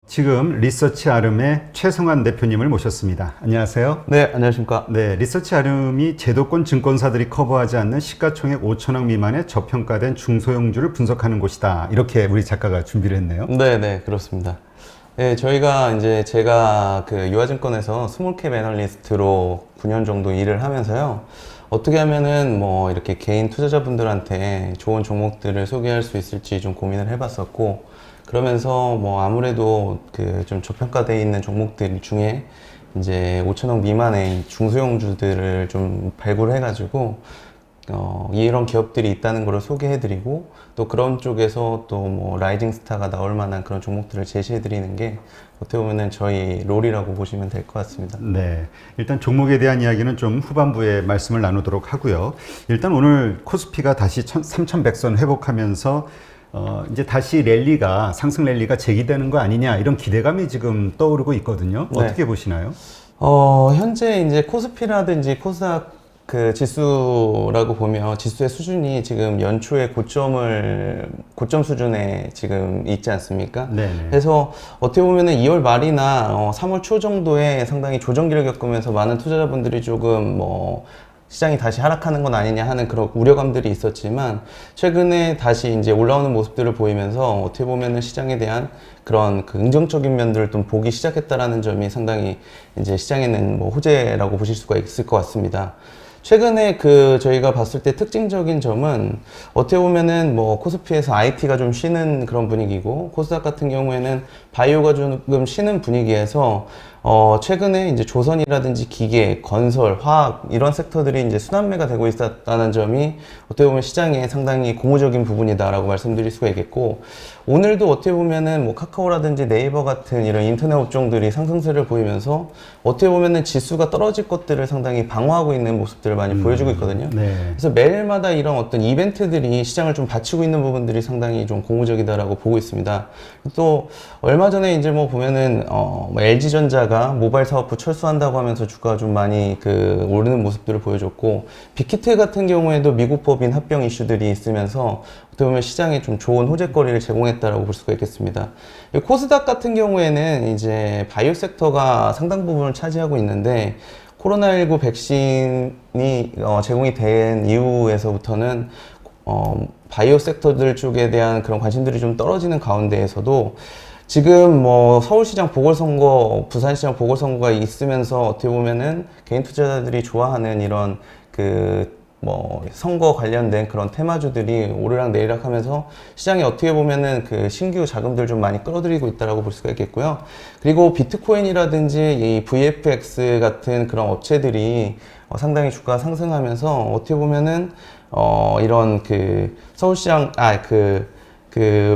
지금 리서치 아름의 최성환 대표님을 모셨습니다. 안녕하세요. 네, 안녕하십니까. 네, 리서치 아름이 제도권 증권사들이 커버하지 않는 시가총액 5천억 미만의 저평가된 중소형주를 분석하는 곳이다. 이렇게 우리 작가가 준비를 했네요. 네, 그렇습니다. 네, 제가 그 유아증권에서 스몰캡 애널리스트로 9년 정도 일을 하면서요. 어떻게 하면은 뭐 이렇게 개인 투자자분들한테 좋은 종목들을 소개할 수 있을지 좀 고민을 해봤었고, 그러면서 뭐 아무래도 그 좀 저평가되어 있는 종목들 중에 이제 5천억 미만의 중소형주들을 좀 발굴해가지고 이런 기업들이 있다는 걸 소개해드리고, 또 그런 쪽에서 또 뭐 라이징 스타가 나올 만한 그런 종목들을 제시해드리는 게 어떻게 보면은 저희 롤이라고 보시면 될 것 같습니다. 네, 일단 종목에 대한 이야기는 좀 후반부에 말씀을 나누도록 하고요. 일단 오늘 코스피가 다시 3,100선 회복하면서 이제 다시 상승 랠리가 재기되는 거 아니냐 이런 기대감이 지금 떠오르고 있거든요. 네. 어떻게 보시나요? 현재 이제 코스피라든지 코스닥 그 지수라고 보면 지수의 수준이 지금 연초에 고점 수준에 지금 있지 않습니까? 네네. 그래서 어떻게 보면은 2월 말이나 3월 초 정도에 상당히 조정기를 겪으면서 많은 투자자분들이 조금 뭐 시장이 다시 하락하는 건 아니냐 하는 그런 우려감들이 있었지만, 최근에 다시 이제 올라오는 모습들을 보이면서 어떻게 보면은 시장에 대한 그런 그 긍정적인 면들을 좀 보기 시작했다라는 점이 상당히 이제 시장에는 뭐 호재라고 보실 수가 있을 것 같습니다. 최근에 저희가 봤을 때 특징적인 점은 어떻게 보면은 뭐 코스피에서 IT가 좀 쉬는 그런 분위기고, 코스닥 같은 경우에는 바이오가 조금 쉬는 분위기에서 최근에 이제 조선이라든지 기계, 건설, 화학 이런 섹터들이 이제 순환매가 되고 있었다는 점이 어떻게 보면 시장에 상당히 고무적인 부분이다라고 말씀드릴 수가 있겠고, 오늘도 어떻게 보면은 뭐 카카오라든지 네이버 같은 이런 인터넷 업종들이 상승세를 보이면서 어떻게 보면은 지수가 떨어질 것들을 상당히 방어하고 있는 모습들을 많이 보여주고 있거든요. 네. 그래서 매일마다 이런 어떤 이벤트들이 시장을 좀 받치고 있는 부분들이 상당히 좀 고무적이다라고 보고 있습니다. 또 얼마 전에 이제 뭐 보면은 뭐 LG전자가 모바일 사업부 철수한다고 하면서 주가가 좀 많이 오르는 모습들을 보여줬고, 빅히트 같은 경우에도 미국 법인 합병 이슈들이 있으면서 어떻게 보면 시장에 좀 좋은 호재거리를 제공했다라고 볼 수가 있겠습니다. 코스닥 같은 경우에는 이제 바이오 섹터가 상당 부분을 차지하고 있는데, 코로나19 백신이 제공이 된 이후에서부터는 바이오 섹터들 쪽에 대한 그런 관심들이 좀 떨어지는 가운데에서도 지금 뭐 서울시장 보궐선거, 부산시장 보궐선거가 있으면서 어떻게 보면은 개인 투자자들이 좋아하는 이런 뭐 선거 관련된 그런 테마주들이 오르락 내리락 하면서 시장이 어떻게 보면은 신규 자금들 좀 많이 끌어들이고 있다라고 볼 수가 있겠고요. 그리고 비트코인이라든지 이 VFX 같은 그런 업체들이 상당히 주가가 상승하면서 어떻게 보면은 이런 서울시장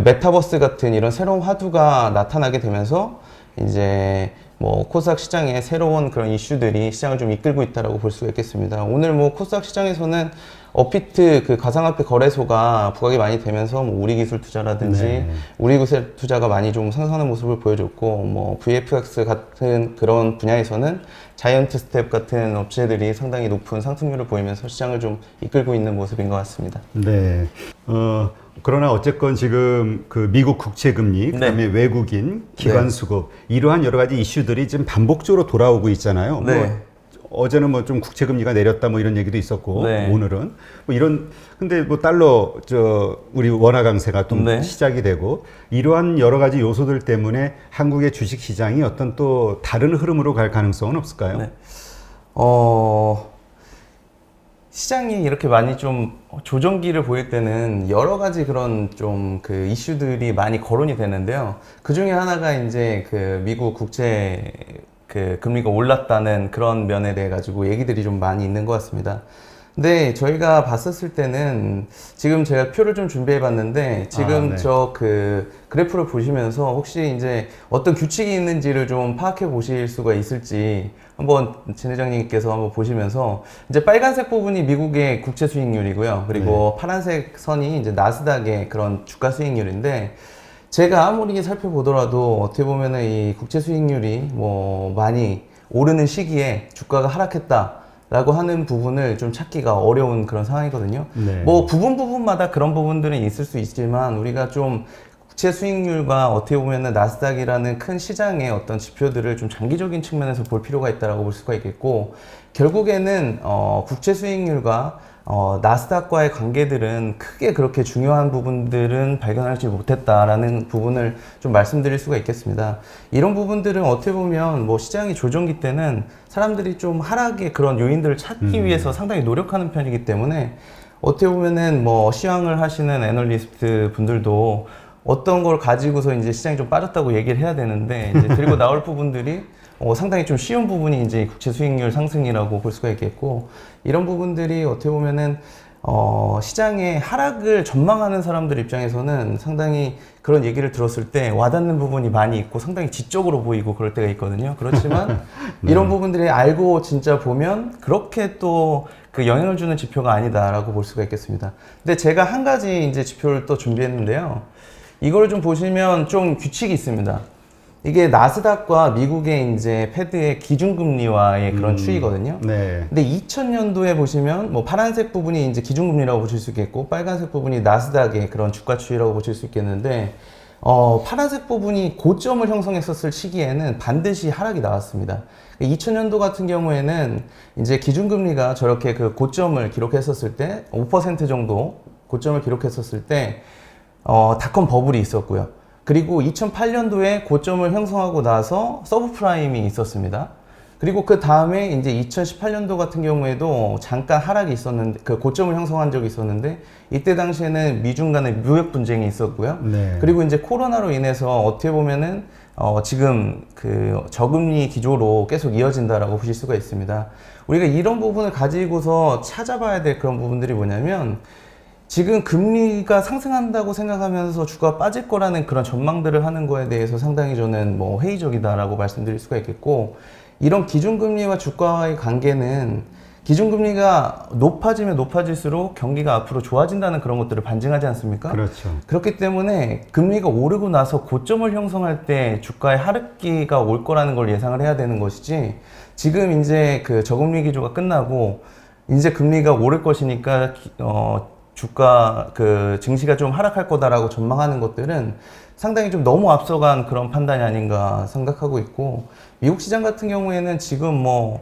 메타버스 같은 이런 새로운 화두가 나타나게 되면서 이제 뭐 코스닥 시장에 새로운 그런 이슈들이 시장을 좀 이끌고 있다라고 볼 수가 있겠습니다. 오늘 뭐 코스닥 시장에서는 업비트 가상화폐 거래소가 부각이 많이 되면서 뭐 우리기술 투자라든지 네. 우리기술 투자가 많이 좀 상승하는 모습을 보여줬고, 뭐 VFX 같은 그런 분야에서는 자이언트 스텝 같은 업체들이 상당히 높은 상승률을 보이면서 시장을 좀 이끌고 있는 모습인 것 같습니다. 네. 그러나 어쨌건 지금 미국 국채금리, 그다음에 외국인, 기관 수급, 이러한 여러 가지 이슈들이 지금 반복적으로 돌아오고 있잖아요. 네. 뭐 어제는 뭐 좀 국채금리가 내렸다 뭐 이런 얘기도 있었고, 네. 오늘은 뭐 근데 뭐 달러 우리 원화 강세가 또 시작이 되고, 이러한 여러 가지 요소들 때문에 한국의 주식 시장이 어떤 또 다른 흐름으로 갈 가능성은 없을까요? 네. 시장이 이렇게 많이 좀 조정기를 보일 때는 여러 가지 그런 좀 이슈들이 많이 거론이 되는데요. 그 중에 하나가 이제 미국 국채 금리가 올랐다는 그런 면에 대해 가지고 얘기들이 좀 많이 있는 것 같습니다. 근데 저희가 봤었을 때는 지금 제가 표를 좀 준비해 봤는데, 지금 네. 그래프를 보시면서 혹시 이제 어떤 규칙이 있는지를 좀 파악해 보실 수가 있을지 한번 진 회장님께서 한번 보시면서, 이제 빨간색 부분이 미국의 국채 수익률이고요. 그리고 파란색 선이 이제 나스닥의 그런 주가 수익률인데, 제가 아무리 살펴보더라도 어떻게 보면은 이 국채 수익률이 뭐 많이 오르는 시기에 주가가 하락했다 라고 하는 부분을 좀 찾기가 어려운 그런 상황이거든요. 네. 뭐 부분마다 그런 부분들은 있을 수 있지만, 우리가 좀 국채 수익률과 어떻게 보면은 나스닥이라는 큰 시장의 어떤 지표들을 좀 장기적인 측면에서 볼 필요가 있다라고 볼 수가 있겠고, 결국에는 국채 수익률과 나스닥과의 관계들은 크게 그렇게 중요한 부분들은 발견하지 못했다라는 부분을 좀 말씀드릴 수가 있겠습니다. 이런 부분들은 어떻게 보면 뭐 시장이 조정기 때는 사람들이 좀 하락의 그런 요인들을 찾기 위해서 상당히 노력하는 편이기 때문에, 어떻게 보면은 뭐 시황을 하시는 애널리스트 분들도 어떤 걸 가지고서 이제 시장이 좀 빠졌다고 얘기를 해야 되는데, 이제 들고 나올 부분들이 상당히 좀 쉬운 부분이 이제 국채 수익률 상승이라고 볼 수가 있겠고, 이런 부분들이 어떻게 보면은 시장의 하락을 전망하는 사람들 입장에서는 상당히 그런 얘기를 들었을 때 와닿는 부분이 많이 있고 상당히 지적으로 보이고 그럴 때가 있거든요. 그렇지만 네. 이런 부분들이 알고 진짜 보면 그렇게 또 그 영향을 주는 지표가 아니다라고 볼 수가 있겠습니다. 근데 제가 한 가지 이제 지표를 또 준비했는데요. 이걸 좀 보시면 좀 규칙이 있습니다. 이게 나스닥과 미국의 이제 패드의 기준금리와의 그런 추이거든요. 네. 근데 2000년도에 보시면 뭐 파란색 부분이 이제 기준금리라고 보실 수 있겠고, 빨간색 부분이 나스닥의 그런 주가 추이라고 보실 수 있겠는데, 파란색 부분이 고점을 형성했었을 시기에는 반드시 하락이 나왔습니다. 2000년도 같은 경우에는 이제 기준금리가 저렇게 그 고점을 기록했었을 때 5% 정도 고점을 기록했었을 때 닷컴 버블이 있었고요. 그리고 2008년도에 고점을 형성하고 나서 서브프라임이 있었습니다. 그리고 그 다음에 이제 2018년도 같은 경우에도 잠깐 하락이 있었는데, 그 고점을 형성한 적이 있었는데, 이때 당시에는 미중 간의 무역 분쟁이 있었고요. 네. 그리고 이제 코로나로 인해서 어떻게 보면은 지금 그 저금리 기조로 계속 이어진다라고 보실 수가 있습니다. 우리가 이런 부분을 가지고서 찾아봐야 될 그런 부분들이 뭐냐면, 지금 금리가 상승한다고 생각하면서 주가가 빠질 거라는 그런 전망들을 하는 거에 대해서 상당히 저는 뭐 회의적이다라고 말씀드릴 수가 있겠고, 이런 기준금리와 주가와의 관계는 기준금리가 높아지면 높아질수록 경기가 앞으로 좋아진다는 그런 것들을 반증하지 않습니까? 그렇죠. 그렇기 때문에 금리가 오르고 나서 고점을 형성할 때 주가의 하락기가 올 거라는 걸 예상을 해야 되는 것이지, 지금 이제 그 저금리 기조가 끝나고 이제 금리가 오를 것이니까 주가 그 증시가 좀 하락할 거다라고 전망하는 것들은 상당히 좀 너무 앞서간 그런 판단이 아닌가 생각하고 있고, 미국 시장 같은 경우에는 지금 뭐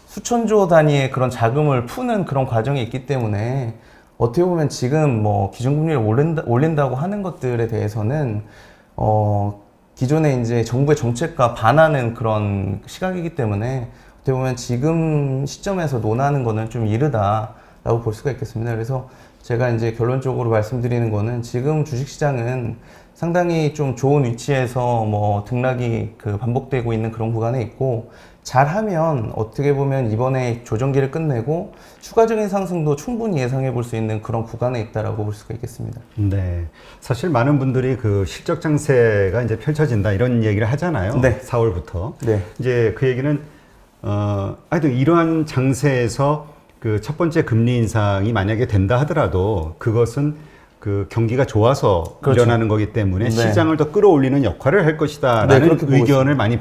수천조 단위의 그런 자금을 푸는 그런 과정이 있기 때문에, 어떻게 보면 지금 뭐 기준금리를 올린다고 하는 것들에 대해서는 기존의 이제 정부의 정책과 반하는 그런 시각이기 때문에, 어떻게 보면 지금 시점에서 논하는 거는 좀 이르다라고 볼 수가 있겠습니다. 그래서 제가 이제 결론적으로 말씀드리는 거는, 지금 주식시장은 상당히 좀 좋은 위치에서 뭐 등락이 그 반복되고 있는 그런 구간에 있고, 잘하면 어떻게 보면 이번에 조정기를 끝내고 추가적인 상승도 충분히 예상해 볼 수 있는 그런 구간에 있다라고 볼 수가 있겠습니다. 네. 사실 많은 분들이 그 실적 장세가 이제 펼쳐진다 이런 얘기를 하잖아요. 네. 4월부터. 네. 이제 그 얘기는 하여튼 이러한 장세에서 그 첫 번째 금리 인상이 만약에 된다 하더라도 그것은 그 경기가 좋아서 그렇죠. 일어나는 거기 때문에 네. 시장을 더 끌어올리는 역할을 할 것이다라는 그렇게 보고 의견을 많이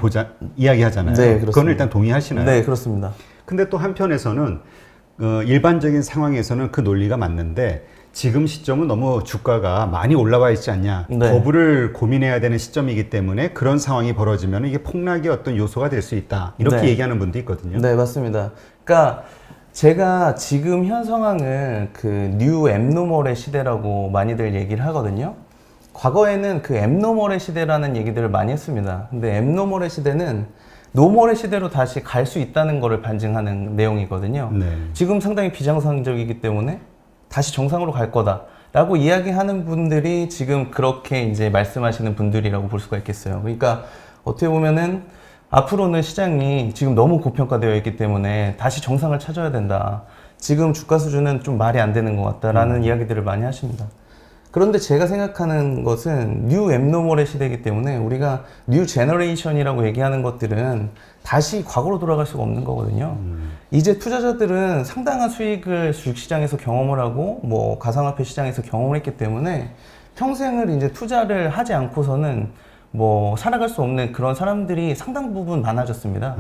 이야기하잖아요. 네, 그렇습니다. 그건 일단 동의하시나요? 네, 그렇습니다. 근데 또 한편에서는 일반적인 상황에서는 그 논리가 맞는데, 지금 시점은 너무 주가가 많이 올라와 있지 않냐, 네. 거부를 고민해야 되는 시점이기 때문에 그런 상황이 벌어지면 이게 폭락의 어떤 요소가 될 수 있다, 이렇게 네. 얘기하는 분도 있거든요. 네, 맞습니다. 그러니까 제가 지금 현 상황을 그 뉴 앱노멀의 시대라고 많이들 얘기를 하거든요. 과거에는 그 앱노멀의 시대라는 얘기들을 많이 했습니다. 근데 앱노멀의 시대는 노멀의 시대로 다시 갈 수 있다는 것을 반증하는 내용이거든요. 네. 지금 상당히 비정상적이기 때문에 다시 정상으로 갈 거다라고 이야기하는 분들이 지금 그렇게 이제 말씀하시는 분들이라고 볼 수가 있겠어요. 그러니까 어떻게 보면은 앞으로는 시장이 지금 너무 고평가되어 있기 때문에 다시 정상을 찾아야 된다. 지금 주가 수준은 좀 말이 안 되는 것 같다라는 이야기들을 많이 하십니다. 그런데 제가 생각하는 것은 뉴 앱노멀의 시대이기 때문에 우리가 뉴 제너레이션이라고 얘기하는 것들은 다시 과거로 돌아갈 수가 없는 거거든요. 이제 투자자들은 상당한 수익을 주식시장에서 경험을 하고 뭐 가상화폐 시장에서 경험을 했기 때문에 평생을 이제 투자를 하지 않고서는 뭐 살아갈 수 없는 그런 사람들이 상당 부분 많아졌습니다.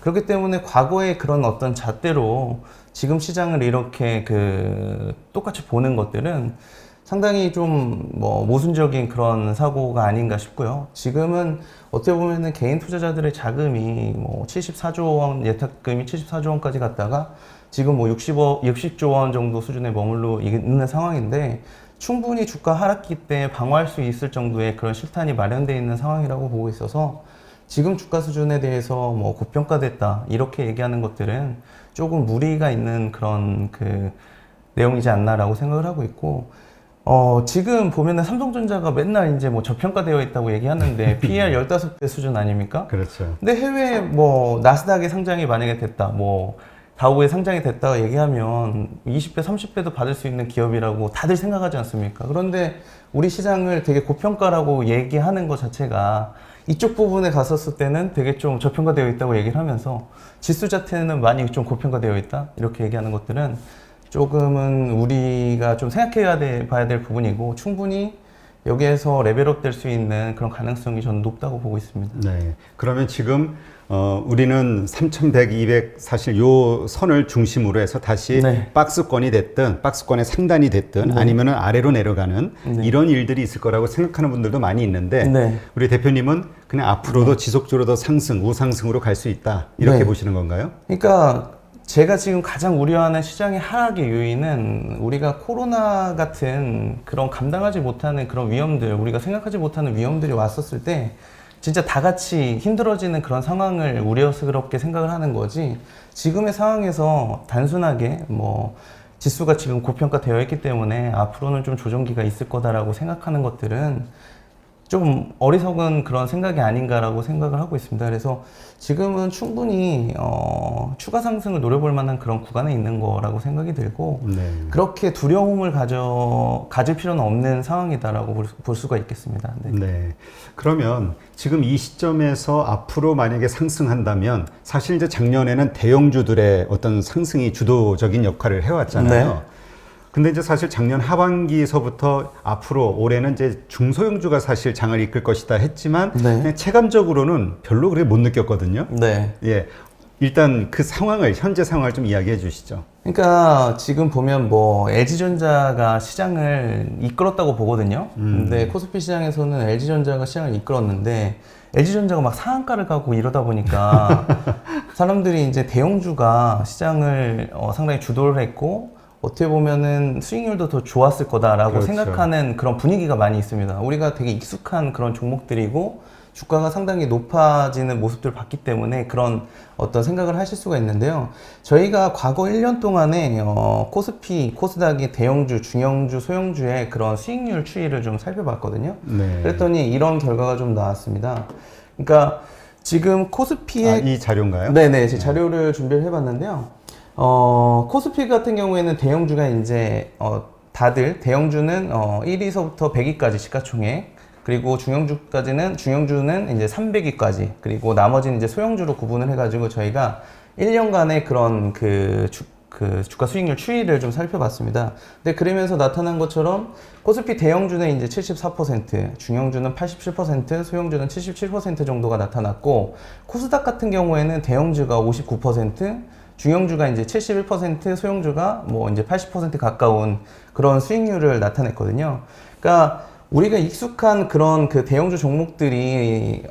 그렇기 때문에 과거의 그런 어떤 잣대로 지금 시장을 이렇게 그 똑같이 보는 것들은 상당히 좀 뭐 모순적인 그런 사고가 아닌가 싶고요. 지금은 어떻게 보면은 개인 투자자들의 자금이 뭐 74조 원, 예탁금이 74조 원까지 갔다가 지금 뭐 60조 원 정도 수준에 머물러 있는 상황인데 충분히 주가 하락기 때 방어할 수 있을 정도의 그런 실탄이 마련되어 있는 상황이라고 보고 있어서 지금 주가 수준에 대해서 뭐 고평가됐다 이렇게 얘기하는 것들은 조금 무리가 있는 그런 그 내용이지 않나라고 생각을 하고 있고 지금 보면은 삼성전자가 맨날 이제 뭐 저평가되어 있다고 얘기하는데 PER 15배 수준 아닙니까? 그렇죠. 근데 해외 뭐 나스닥에 상장이 만약에 됐다, 뭐 다우에 상장이 됐다가 얘기하면 20배, 30배도 받을 수 있는 기업이라고 다들 생각하지 않습니까? 그런데 우리 시장을 되게 고평가라고 얘기하는 것 자체가 이쪽 부분에 갔었을 때는 되게 좀 저평가되어 있다고 얘기를 하면서 지수 자체는 많이 좀 고평가되어 있다 이렇게 얘기하는 것들은 조금은 우리가 좀 봐야 될 부분이고 충분히 여기에서 레벨업 될 수 있는 그런 가능성이 저는 높다고 보고 있습니다. 네. 그러면 지금 우리는 3,100, 200 사실 요 선을 중심으로 해서 다시 네. 박스권이 됐든 박스권의 상단이 됐든 네. 아니면은 아래로 내려가는 네. 이런 일들이 있을 거라고 생각하는 분들도 많이 있는데 네. 우리 대표님은 그냥 앞으로도 지속적으로 더 우상승으로 갈 수 있다 이렇게 네. 보시는 건가요? 그러니까 제가 지금 가장 우려하는 시장의 하락의 요인은 우리가 코로나 같은 그런 감당하지 못하는 그런 위험들, 우리가 생각하지 못하는 위험들이 왔었을 때 진짜 다 같이 힘들어지는 그런 상황을 우려스럽게 생각을 하는 거지 지금의 상황에서 단순하게 뭐 지수가 지금 고평가되어 있기 때문에 앞으로는 좀 조정기가 있을 거다라고 생각하는 것들은 좀 어리석은 그런 생각이 아닌가라고 생각을 하고 있습니다. 그래서 지금은 충분히 추가 상승을 노려볼 만한 그런 구간에 있는 거라고 생각이 들고 네. 그렇게 두려움을 가질 필요는 없는 상황이다라고 볼 수가 있겠습니다. 네. 네. 그러면 지금 이 시점에서 앞으로 만약에 상승한다면 사실 이제 작년에는 대형주들의 어떤 상승이 주도적인 역할을 해왔잖아요. 네. 근데 이제 사실 작년 하반기서부터 앞으로 올해는 이제 중소형주가 사실 장을 이끌 것이다 했지만 네. 그냥 체감적으로는 별로 그렇게 못 느꼈거든요. 네. 예. 일단 그 현재 상황을 좀 이야기해 주시죠. 그러니까 지금 보면 뭐 LG전자가 시장을 이끌었다고 보거든요. 근데 코스피 시장에서는 LG전자가 시장을 이끌었는데 LG전자가 막 상한가를 가고 이러다 보니까 사람들이 이제 대형주가 시장을 상당히 주도를 했고 어떻게 보면은 수익률도 더 좋았을 거다라고 그렇죠. 생각하는 그런 분위기가 많이 있습니다. 우리가 되게 익숙한 그런 종목들이고 주가가 상당히 높아지는 모습들을 봤기 때문에 그런 어떤 생각을 하실 수가 있는데요. 저희가 과거 1년 동안에 코스피, 코스닥의 대형주, 중형주, 소형주의 그런 수익률 추이를 좀 살펴봤거든요. 네. 그랬더니 이런 결과가 좀 나왔습니다. 그러니까 지금 코스피의 이 자료인가요? 네네, 제 자료를 준비를 해봤는데요. 코스피 같은 경우에는 대형주가 이제 다들 대형주는 1위서부터 100위까지 시가총액, 그리고 중형주는 이제 300위까지, 그리고 나머지는 이제 소형주로 구분을 해가지고 저희가 1년간의 그런 그 주가 수익률 추이를 좀 살펴봤습니다. 근데 그러면서 나타난 것처럼 코스피 대형주는 이제 74%, 중형주는 87%, 소형주는 77% 정도가 나타났고 코스닥 같은 경우에는 대형주가 59%, 중형주가 이제 71%, 소형주가 뭐 이제 80% 가까운 그런 수익률을 나타냈거든요. 그러니까 우리가 익숙한 그런 그 대형주 종목들이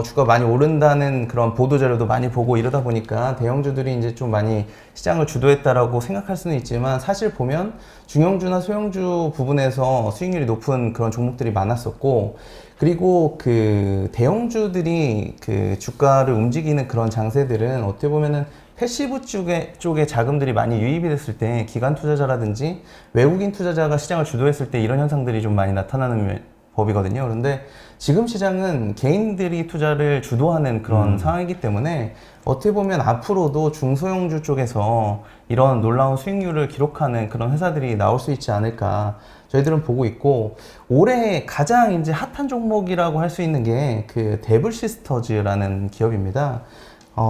주가 많이 오른다는 그런 보도 자료도 많이 보고 이러다 보니까 대형주들이 이제 좀 많이 시장을 주도했다라고 생각할 수는 있지만 사실 보면 중형주나 소형주 부분에서 수익률이 높은 그런 종목들이 많았었고 그리고 그 대형주들이 그 주가를 움직이는 그런 장세들은 어떻게 보면은 패시브 쪽에 자금들이 많이 유입이 됐을 때 기관 투자자라든지 외국인 투자자가 시장을 주도했을 때 이런 현상들이 좀 많이 나타나는 법이거든요. 그런데 지금 시장은 개인들이 투자를 주도하는 그런 상황이기 때문에 어떻게 보면 앞으로도 중소형주 쪽에서 이런 놀라운 수익률을 기록하는 그런 회사들이 나올 수 있지 않을까 저희들은 보고 있고 올해 가장 이제 핫한 종목이라고 할 수 있는 게 그 데블시스터즈라는 기업입니다.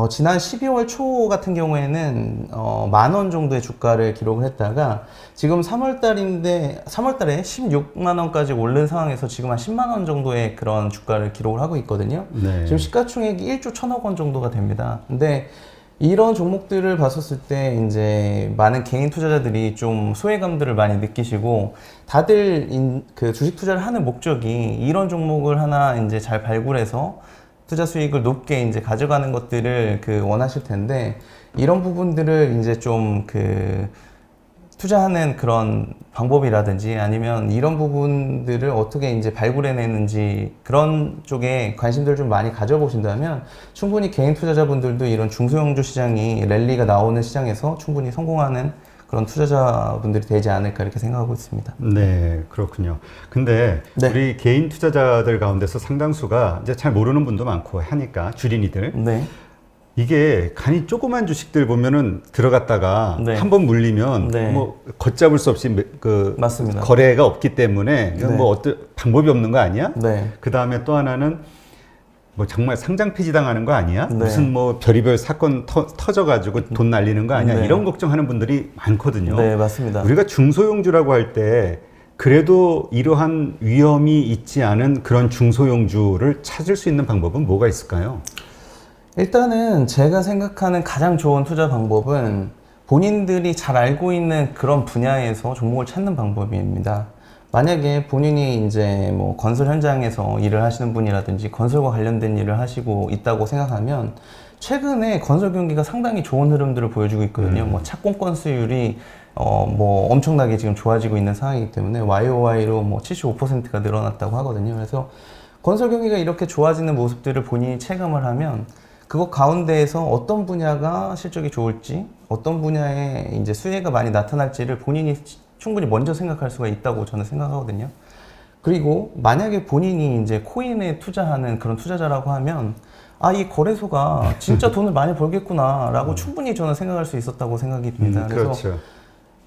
지난 12월 초 같은 경우에는 10,000원 정도의 주가를 기록을 했다가 지금 3월달에 16만원까지 오른 상황에서 지금 한 10만원 정도의 그런 주가를 기록을 하고 있거든요. 네. 지금 시가총액이 1조 1,000억 원 정도가 됩니다. 근데 이런 종목들을 봤었을 때 이제 많은 개인 투자자들이 좀 소외감들을 많이 느끼시고 다들 그 주식 투자를 하는 목적이 이런 종목을 하나 이제 잘 발굴해서 투자 수익을 높게 이제 가져가는 것들을 원하실 텐데 이런 부분들을 이제 좀 투자하는 그런 방법이라든지 아니면 이런 부분들을 어떻게 이제 발굴해내는지 그런 쪽에 관심들을 좀 많이 가져보신다면 충분히 개인 투자자분들도 이런 중소형주 시장이 랠리가 나오는 시장에서 충분히 성공하는 그런 투자자분들이 되지 않을까 이렇게 생각하고 있습니다. 네, 그렇군요. 근데 네. 우리 개인 투자자들 가운데서 상당수가 이제 잘 모르는 분도 많고 하니까 주린이들 네. 이게 간이 조그만 주식들 보면은 들어갔다가 네. 한번 물리면 네. 뭐 걷잡을 수 없이 맞습니다. 거래가 없기 때문에 이건 네. 뭐 어떤 방법이 없는 거 아니야? 네. 그 다음에 또 하나는 뭐 정말 상장 폐지 당하는 거 아니야? 네. 무슨 뭐 별의별 사건 터져가지고 돈 날리는 거 아니야? 네. 이런 걱정하는 분들이 많거든요. 네, 맞습니다. 우리가 중소형주라고 할 때 그래도 이러한 위험이 있지 않은 그런 중소형주를 찾을 수 있는 방법은 뭐가 있을까요? 일단은 제가 생각하는 가장 좋은 투자 방법은 본인들이 잘 알고 있는 그런 분야에서 종목을 찾는 방법입니다. 만약에 본인이 이제 뭐 건설 현장에서 일을 하시는 분이라든지 건설과 관련된 일을 하시고 있다고 생각하면 최근에 건설 경기가 상당히 좋은 흐름들을 보여주고 있거든요. 뭐 착공 건수율이 뭐 엄청나게 지금 좋아지고 있는 상황이기 때문에 YOY로 뭐 75%가 늘어났다고 하거든요. 그래서 건설 경기가 이렇게 좋아지는 모습들을 본인이 체감을 하면 그거 가운데에서 어떤 분야가 실적이 좋을지, 어떤 분야에 이제 수혜가 많이 나타날지를 본인이 충분히 먼저 생각할 수가 있다고 저는 생각하거든요. 그리고 만약에 본인이 이제 코인에 투자하는 그런 투자자라고 하면 이 거래소가 진짜 돈을 많이 벌겠구나라고 충분히 저는 생각할 수 있었다고 생각이 듭니다. 그래서 그렇죠.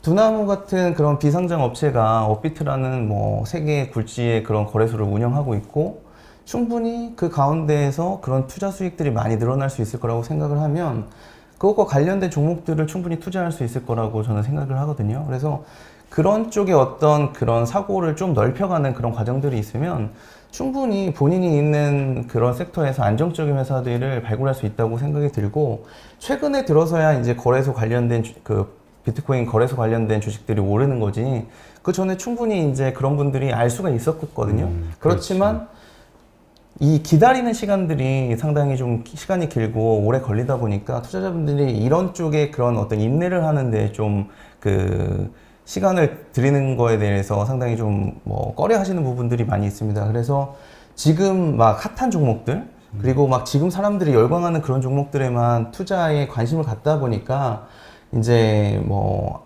두나무 같은 그런 비상장 업체가 업비트라는 뭐 세계 굴지의 그런 거래소를 운영하고 있고 충분히 그 가운데에서 그런 투자 수익들이 많이 늘어날 수 있을 거라고 생각을 하면 그것과 관련된 종목들을 충분히 투자할 수 있을 거라고 저는 생각을 하거든요. 그래서 그런 쪽에 어떤 그런 사고를 좀 넓혀가는 그런 과정들이 있으면 충분히 본인이 있는 그런 섹터에서 안정적인 회사들을 발굴할 수 있다고 생각이 들고 최근에 들어서야 이제 거래소 관련된 비트코인 거래소 관련된 주식들이 오르는 거지 그 전에 충분히 이제 그런 분들이 알 수가 있었거든요. 그렇지만 이 기다리는 시간들이 상당히 좀 시간이 길고 오래 걸리다 보니까 투자자분들이 이런 쪽에 그런 어떤 인내를 하는데 좀 시간을 들이는 거에 대해서 상당히 좀 뭐 꺼려 하시는 부분들이 많이 있습니다. 그래서 지금 막 핫한 종목들 그리고 막 지금 사람들이 열광하는 그런 종목들에만 투자에 관심을 갖다 보니까 이제 뭐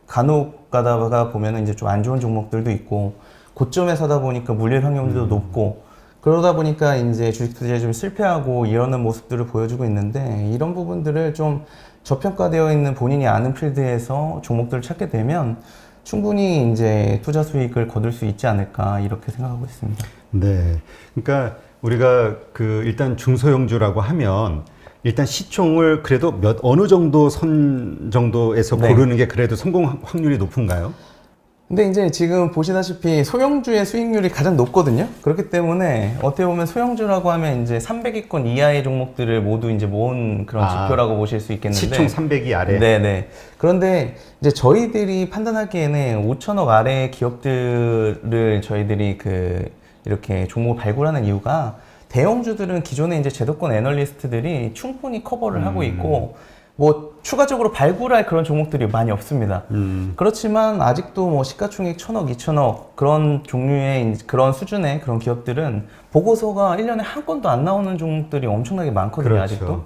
간혹 가다가 보면은 이제 좀 안 좋은 종목들도 있고 고점에 사다 보니까 물릴 확률도 높고 그러다 보니까 이제 주식 투자에 좀 실패하고 이러는 모습들을 보여주고 있는데 이런 부분들을 좀 저평가되어 있는 본인이 아는 필드에서 종목들을 찾게 되면 충분히 이제 투자 수익을 거둘 수 있지 않을까 이렇게 생각하고 있습니다. 네. 그러니까 우리가 일단 중소형주라고 하면 일단 시총을 그래도 어느 정도 선 정도에서 네. 고르는 게 그래도 성공 확률이 높은가요? 근데 이제 지금 보시다시피 소형주의 수익률이 가장 높거든요. 그렇기 때문에 어떻게 보면 소형주라고 하면 이제 300위권 이하의 종목들을 모두 이제 모은 그런 지표라고 보실 수 있겠는데 시총 300위 아래. 네네. 그런데 이제 저희들이 판단하기에는 5천억 아래 기업들을 저희들이 이렇게 종목을 발굴하는 이유가 대형주들은 기존에 이제 제도권 애널리스트들이 충분히 커버를 하고 있고 뭐 추가적으로 발굴할 그런 종목들이 많이 없습니다. 그렇지만 아직도 뭐 시가총액 1,000억, 2,000억 그런 종류의 그런 수준의 그런 기업들은 보고서가 1년에 한 건도 안 나오는 종목들이 엄청나게 많거든요. 그렇죠. 아직도.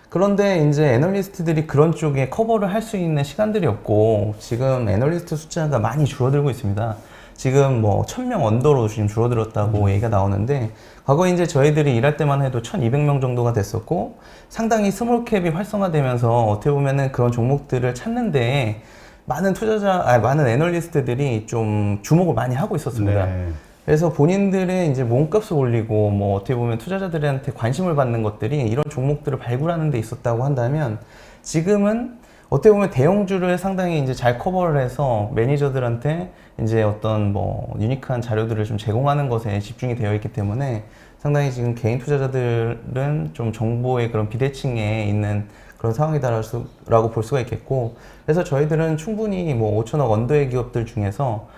그런데 이제 애널리스트들이 그런 쪽에 커버를 할 수 있는 시간들이 없고 지금 애널리스트 숫자가 많이 줄어들고 있습니다. 지금 뭐 1,000명 언더로 지금 줄어들었다고 얘기가 나오는데 과거에 이제 저희들이 일할 때만 해도 1,200명 정도가 됐었고 상당히 스몰캡이 활성화되면서 어떻게 보면은 그런 종목들을 찾는 데에 많은 많은 애널리스트들이 좀 주목을 많이 하고 있었습니다. 네. 그래서 본인들의 이제 몸값을 올리고 뭐 어떻게 보면 투자자들한테 관심을 받는 것들이 이런 종목들을 발굴하는 데 있었다고 한다면 지금은 어떻게 보면 대형주를 상당히 이제 잘 커버를 해서 매니저들한테 이제 어떤 뭐 유니크한 자료들을 좀 제공하는 것에 집중이 되어 있기 때문에 상당히 지금 개인 투자자들은 좀 정보의 그런 비대칭에 있는 그런 상황이다라고 볼 수가 있겠고, 그래서 저희들은 충분히 뭐 5천억 언더의 기업들 중에서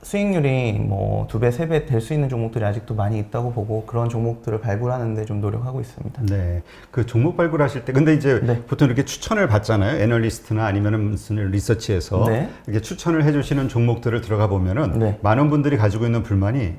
수익률이 뭐 2배, 3배 될 수 있는 종목들이 아직도 많이 있다고 보고 그런 종목들을 발굴하는데 좀 노력하고 있습니다. 네. 그 종목 발굴하실 때, 근데 이제 네. 보통 이렇게 추천을 받잖아요. 애널리스트나 아니면은 무슨 리서치에서. 네. 이렇게 추천을 해주시는 종목들을 들어가 보면은 네. 많은 분들이 가지고 있는 불만이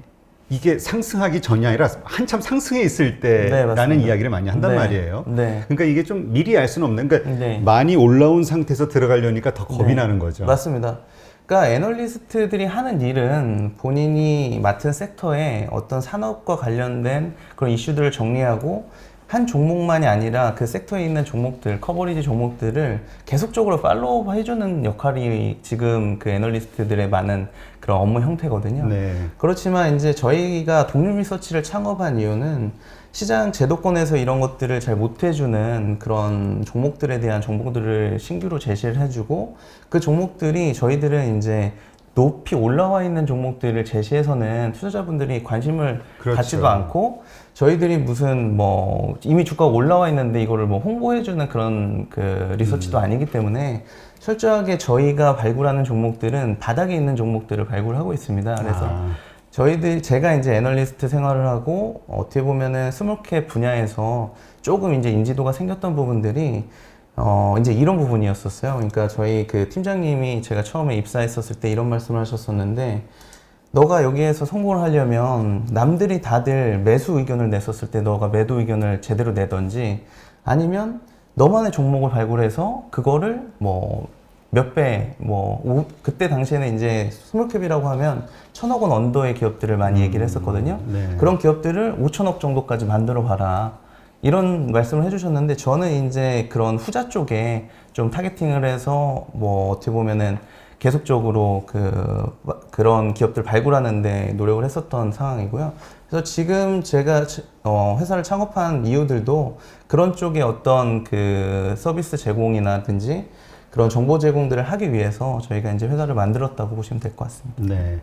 이게 상승하기 전이 아니라 한참 상승해 있을 네, 때라는 맞습니다. 이야기를 많이 한단 네. 말이에요. 네. 그러니까 이게 좀 미리 알 수는 없는, 그러니까 네. 많이 올라온 상태에서 들어가려니까 더 겁이 네. 나는 거죠. 맞습니다. 그러니까 애널리스트들이 하는 일은 본인이 맡은 섹터에 어떤 산업과 관련된 그런 이슈들을 정리하고 한 종목만이 아니라 그 섹터에 있는 종목들, 커버리지 종목들을 계속적으로 팔로우 해주는 역할이 지금 그 애널리스트들의 많은 그런 업무 형태거든요. 네. 그렇지만 이제 저희가 독립 리서치를 창업한 이유는 시장 제도권에서 이런 것들을 잘 못해주는 그런 종목들에 대한 정보들을 신규로 제시를 해주고, 그 종목들이 저희들은 이제 높이 올라와 있는 종목들을 제시해서는 투자자분들이 관심을 그렇죠. 갖지도 않고, 저희들이 무슨 뭐 이미 주가가 올라와 있는데 이거를 뭐 홍보해주는 그런 그 리서치도 아니기 때문에 철저하게 저희가 발굴하는 종목들은 바닥에 있는 종목들을 발굴하고 있습니다. 그래서 제가 이제 애널리스트 생활을 하고 어떻게 보면은 스몰캡 분야에서 조금 이제 인지도가 생겼던 부분들이 이제 이런 부분이었었어요. 그러니까 저희 그 팀장님이 제가 처음에 입사했었을 때 이런 말씀을 하셨었는데, 너가 여기에서 성공을 하려면 남들이 다들 매수 의견을 냈었을 때 너가 매도 의견을 제대로 내던지, 아니면 너만의 종목을 발굴해서 그거를 뭐 몇 배, 그때 당시에는 이제 스몰캡이라고 하면 1,000억 원 언더의 기업들을 많이 얘기를 했었거든요. 네. 그런 기업들을 5천억 정도까지 만들어 봐라. 이런 말씀을 해주셨는데, 저는 이제 그런 후자 쪽에 좀 타겟팅을 해서 뭐 어떻게 보면은 계속적으로 그런 기업들 발굴하는데 노력을 했었던 상황이고요. 그래서 지금 제가 회사를 창업한 이유들도 그런 쪽에 어떤 그 서비스 제공이라든지 그런 정보 제공들을 하기 위해서 저희가 이제 회사를 만들었다고 보시면 될 것 같습니다. 네.